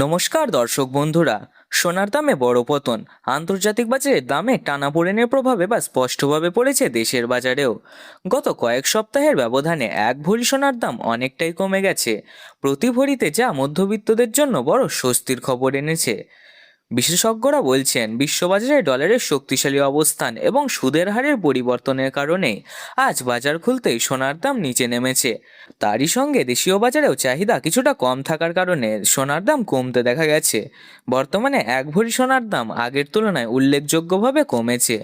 নমস্কার দর্শক বন্ধুরা। সোনার দামে বড় পতন, আন্তর্জাতিক বাজারে দামে টানাপোড়েনের প্রভাব এবার স্পষ্টভাবে পড়েছে দেশের বাজারেও। গত কয়েক সপ্তাহের ব্যবধানে এক ভরি সোনার দাম অনেকটাই কমে গেছে, প্রতি ভরিতে যা মধ্যবিত্তদের জন্য বড় স্বস্তির খবর এনেছে। বিশেষজ্ঞরা বলছেন বিশ্ববাজারে ডলারের শক্তিশালী অবস্থান এবং সুদের হারের পরিবর্তনের কারণে আজ বাজার খুলতেই সোনার দাম নিচে নেমেছে। তারই সঙ্গে দেশীয় বাজারেও চাহিদা কিছুটা কম থাকার কারণে সোনার দাম কমতে দেখা গেছে। বর্তমানে এক ভরি সোনার দাম আগের তুলনায় উল্লেখযোগ্যভাবে কমেছে,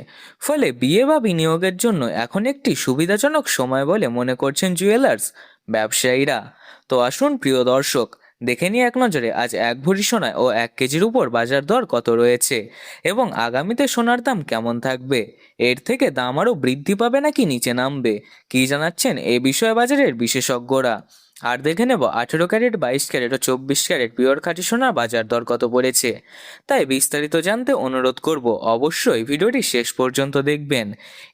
ফলে বিয়ে বা বিনিয়োগের জন্য এখন একটি সুবিধাজনক সময় বলে মনে করছেন জুয়েলার্স ব্যবসায়ীরা। তো আসুন প্রিয় দর্শক, দেখে নিই এক নজরে আজ এক ভরি সোনায় ও 1 কেজির উপর বাজার দর কত রয়েছে এবং আগামীতে সোনার দাম কেমন থাকবে। এর থেকে দাম আরও বৃদ্ধি পাবে নাকি নিচে নামবে, কি জানাচ্ছেন এ বিষয়ে বাজারের বিশেষজ্ঞরা। আর দেখে নেব 18 ক্যারেট, 22 ক্যারেট ও 24 ক্যারেট পিওর খাঁটি সোনার বাজার দর কত পড়েছে। তাই বিস্তারিত জানতে অনুরোধ করব অবশ্যই ভিডিওটি শেষ পর্যন্ত দেখবেন।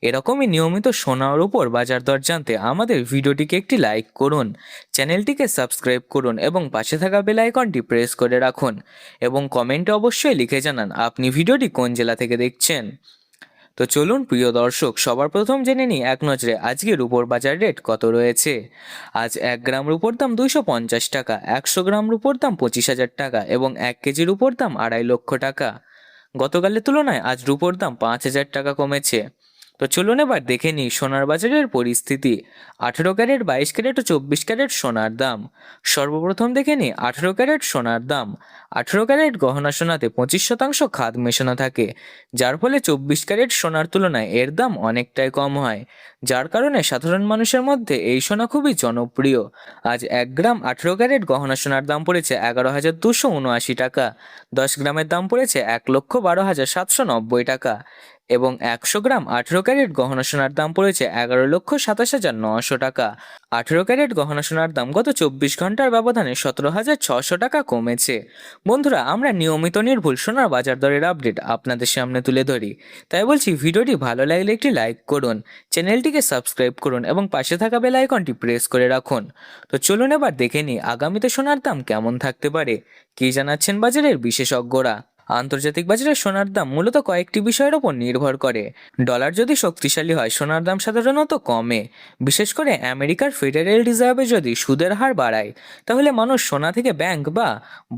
এরকমই নিয়মিত সোনার উপর বাজার দর জানতে আমাদের ভিডিওটিকে একটি লাইক করুন, চ্যানেলটিকে সাবস্ক্রাইব করুন এবং পাশে থাকা বেল আইকনটি প্রেস করে রাখুন এবং কমেন্টে অবশ্যই লিখে জানান আপনি ভিডিওটি কোন জেলা থেকে দেখছেন। তো চলুন প্রিয় দর্শক, সবার প্রথম জেনে নিই এক নজরে আজকে রূপোর বাজার রেট কত রয়েছে। আজ 1 গ্রাম রূপোর দাম 250 টাকা, 100 গ্রাম রূপোর দাম 25,000 টাকা এবং 1 কেজি রূপোর দাম 2.5 লক্ষ টাকা। গতকালের তুলনায় আজ রূপোর দাম 5,000 টাকা কমেছে। তো চলুন এবার দেখে নিই সোনার বাজারের পরিস্থিতি। 18 ক্যারেট, 22 ক্যারেট ও 24 ক্যারেট সোনার দাম। সর্বপ্রথম দেখে নিই 18 ক্যারেট সোনার দাম। 18 ক্যারেট গহনা সোনাতে 25% খাদ মেশানো থাকে, যার ফলে 24 ক্যারেট সোনার তুলনায় এর দাম অনেকটাই কম হয়, যার কারণে সাধারণ মানুষের মধ্যে এই সোনা খুবই জনপ্রিয়। আজ 1 গ্রাম 18 ক্যারেট গহনা সোনার দাম পড়েছে 11,279 টাকা, 10 গ্রামের দাম পড়েছে 1,12,790 টাকা এবং 100 গ্রাম 18 ক্যারেট গহনা সোনার দাম পড়েছে 11,27,900 টাকা। 18 ক্যারেট গহনা সোনার দাম গত 24 ঘন্টার ব্যবধানে 17,600 টাকা কমেছে। বন্ধুরা, আমরা নিয়মিত নির্ভুল সোনার বাজার দরের আপডেট আপনাদের সামনে তুলে ধরি, তাই বলছি ভিডিওটি ভালো লাগলে একটি লাইক করুন, চ্যানেলটিকে সাবস্ক্রাইব করুন এবং পাশে থাকা বেল আইকনটি প্রেস করে রাখুন। তো চলুন এবার দেখে নিই আগামীতে সোনার দাম কেমন থাকতে পারে, কি জানাচ্ছেন বাজারের বিশেষজ্ঞরা। আন্তর্জাতিক বাজারে সোনার দাম মূলত কয়েকটি বিষয়ের ওপর নির্ভর করে। ডলার যদি শক্তিশালী হয় সোনার দাম সাধারণত কমে, বিশেষ করে আমেরিকার ফেডারেল রিজার্ভে যদি সুদের হার বাড়ায়, তাহলে মানুষ সোনা থেকে ব্যাংক বা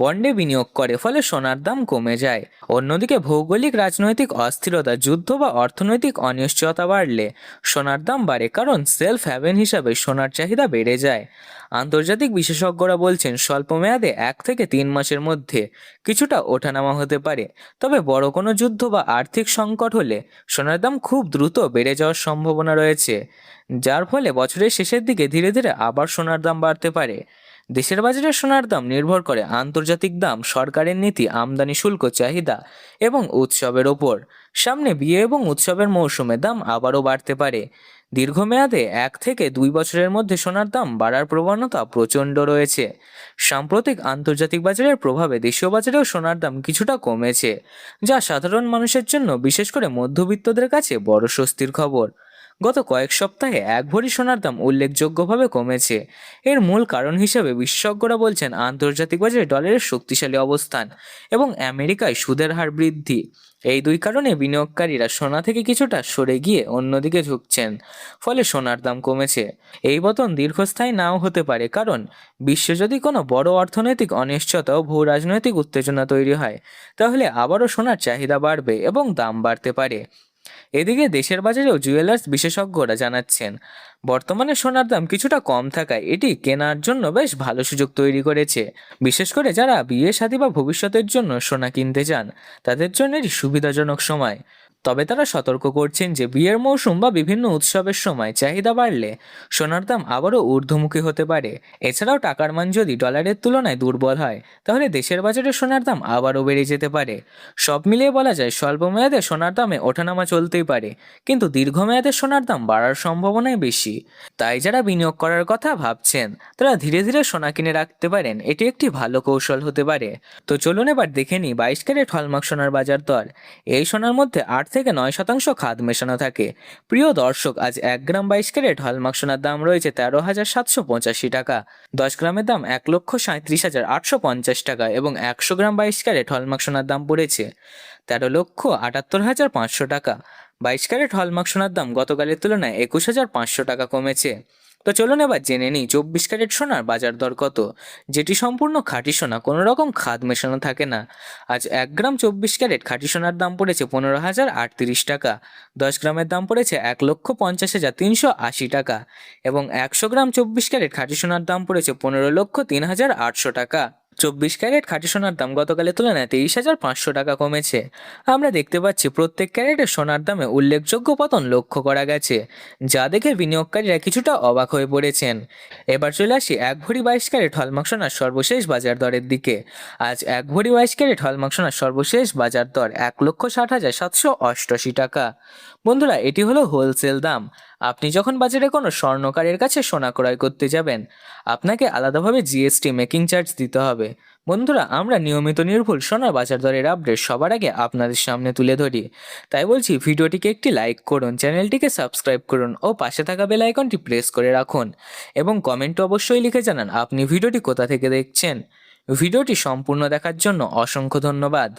বন্ডে বিনিয়োগ করে, ফলে সোনার দাম কমে যায়। অন্যদিকে ভৌগোলিক রাজনৈতিক অস্থিরতা, যুদ্ধ বা অর্থনৈতিক অনিশ্চয়তা বাড়লে সোনার দাম বাড়ে, কারণ সেলফ হ্যাভেন হিসাবে সোনার চাহিদা বেড়ে যায়। আন্তর্জাতিক বিশেষজ্ঞরা বলছেন স্বল্প মেয়াদে 1 থেকে 3 মাসের মধ্যে কিছুটা ওঠানামা হতে পারে, তবে বড় কোনো যুদ্ধ বা আর্থিক সংকট হলে সোনার দাম খুব দ্রুত বেড়ে যাওয়ার সম্ভাবনা রয়েছে, যার ফলে বছরের শেষের দিকে ধীরে ধীরে আবার সোনার দাম বাড়তে পারে। দেশের বাজারে সোনার দাম নির্ভর করে আন্তর্জাতিক দাম, সরকারের নীতি, আমদানি শুল্ক, চাহিদা এবং উৎসবের ওপর। সামনে বিয়ে এবং উৎসবের মৌসুমে দাম আবারও বাড়তে পারে। দীর্ঘমেয়াদে 1 থেকে 2 বছরের মধ্যে সোনার দাম বাড়ার প্রবণতা প্রচণ্ড রয়েছে। সাম্প্রতিক আন্তর্জাতিক বাজারের প্রভাবে দেশীয় বাজারেও সোনার দাম কিছুটা কমেছে, যা সাধারণ মানুষের জন্য, বিশেষ করে মধ্যবিত্তদের কাছে বড় স্বস্তির খবর। গত কয়েক সপ্তাহে এক ভরি সোনার দাম উল্লেখযোগ্যভাবে কমেছে। এর মূল কারণ হিসেবে বিশেষজ্ঞরা বলছেন আন্তর্জাতিক বাজারে ডলারের শক্তিশালী অবস্থান এবং আমেরিকায় সুদের হার বৃদ্ধি। এই দুই কারণে বিনিয়োগকারীরা সোনা থেকে কিছুটা সরে গিয়ে অন্যদিকে ঝুঁকছেন, ফলে সোনার দাম কমেছে। এই পতন দীর্ঘস্থায়ী নাও হতে পারে, কারণ বিশ্বে যদি কোনো বড় অর্থনৈতিক অনিশ্চয়তা ও ভূ রাজনৈতিক উত্তেজনা তৈরি হয়, তাহলে আবারও সোনার চাহিদা বাড়বে এবং দাম বাড়তে পারে। এদিকে দেশের বাজারেও জুয়েলার্স বিশেষজ্ঞরা জানাচ্ছেন বর্তমানে সোনার দাম কিছুটা কম থাকায় এটি কেনার জন্য বেশ ভালো সুযোগ তৈরি করেছে। বিশেষ করে যারা বিয়ে শাদী বা ভবিষ্যতের জন্য সোনা কিনতে চান, তাদের জন্য এটি সুবিধাজনক সময়। তবে তারা সতর্ক করছেন যে বিয়ের মৌসুম বা বিভিন্ন উৎসবের সময় চাহিদা বাড়লে সোনার দাম আবারও ঊর্ধ্বমুখী হতে পারে। এছাড়াও টাকার মান যদি ডলারের তুলনায় দুর্বল হয়, তাহলে দেশের বাজারে সোনার দাম আবারও বেড়ে যেতে পারে। সব মিলিয়ে বলা যায় স্বল্প মেয়াদে সোনার দামে ওঠানামা চলতেই পারে, কিন্তু দীর্ঘমেয়াদে সোনার দাম বাড়ার সম্ভাবনাই বেশি। তাই যারা বিনিয়োগ করার কথা ভাবছেন, তারা ধীরে ধীরে সোনা কিনে রাখতে পারেন, এটি একটি ভালো কৌশল হতে পারে। তো চলুন এবার দেখে নিই 22 ক্যারেট হলমার্ক সোনার বাজার দর। এই সোনার মধ্যে 8 থেকে 9% খাদ মেশানো থাকে। প্রিয় দর্শক, আজ 1 গ্রাম 22 ক্যারেট হলমার্ক সোনার দাম রয়েছে 13,785 টাকা। 10 গ্রামের দাম 1,37,850 টাকা এবং 100 গ্রাম 22 ক্যারেট হলমার্ক সোনার দাম পড়েছে 13,78,500 টাকা। 22 ক্যারেট হলমার্ক সোনার দাম গতকালের তুলনায় 21,500 টাকা কমেছে। তো চলুন এবার জেনে নিই 24 ক্যারেট সোনার বাজার দর কত, যেটি সম্পূর্ণ খাঁটি সোনা, কোনো রকম খাদ মেশানো থাকে না। আজ 1 গ্রাম 24 ক্যারেট খাঁটি সোনার দাম পড়েছে 15,038 টাকা। 10 গ্রামের দাম পড়েছে 1,50,380 টাকা এবং 100 গ্রাম 24 ক্যারেট খাঁটি সোনার দাম পড়েছে 15,03,800 টাকা। 24 ক্যারেট খাঁটি সোনার দাম গতকালের তুলনায় 23,500 টাকা কমেছে। আমরা দেখতে পাচ্ছি প্রত্যেক ক্যারেটের সোনার দামে উল্লেখযোগ্য পতন লক্ষ্য করা গেছে, যা দেখে বিনিয়োগকারীরা কিছুটা অবাক হয়ে পড়েছেন। এবার চলে আসি 1 ভরি 22 ক্যারেট হলমার্ক সোনার সর্বশেষ বাজার দরের দিকে। আজ 1 ভরি 22 ক্যারেট হলমার্ক সোনার সর্বশেষ বাজার দর 1,60,788 টাকা। বন্ধুরা, এটি হলো হোলসেল দাম। আপনি যখন বাজারে কোনো স্বর্ণকারের কাছে সোনা ক্রয় করতে যাবেন, আপনাকে আলাদাভাবে জিএসটি মেকিং চার্জ দিতে হবে। বন্ধুরা, আমরা নিয়মিত নির্ভুল সোনার বাজার দরের আপডেট সবার আগে আপনাদের সামনে তুলে ধরি। তাই বলছি, ভিডিওটিকে একটি লাইক করুন, চ্যানেলটিকে সাবস্ক্রাইব করুন ও পাশে থাকা বেল আইকনটি প্রেস করে রাখুন এবং কমেন্টে অবশ্যই লিখে জানান আপনি ভিডিওটি কোথা থেকে দেখছেন। ভিডিওটি সম্পূর্ণ দেখার জন্য অসংখ্য ধন্যবাদ।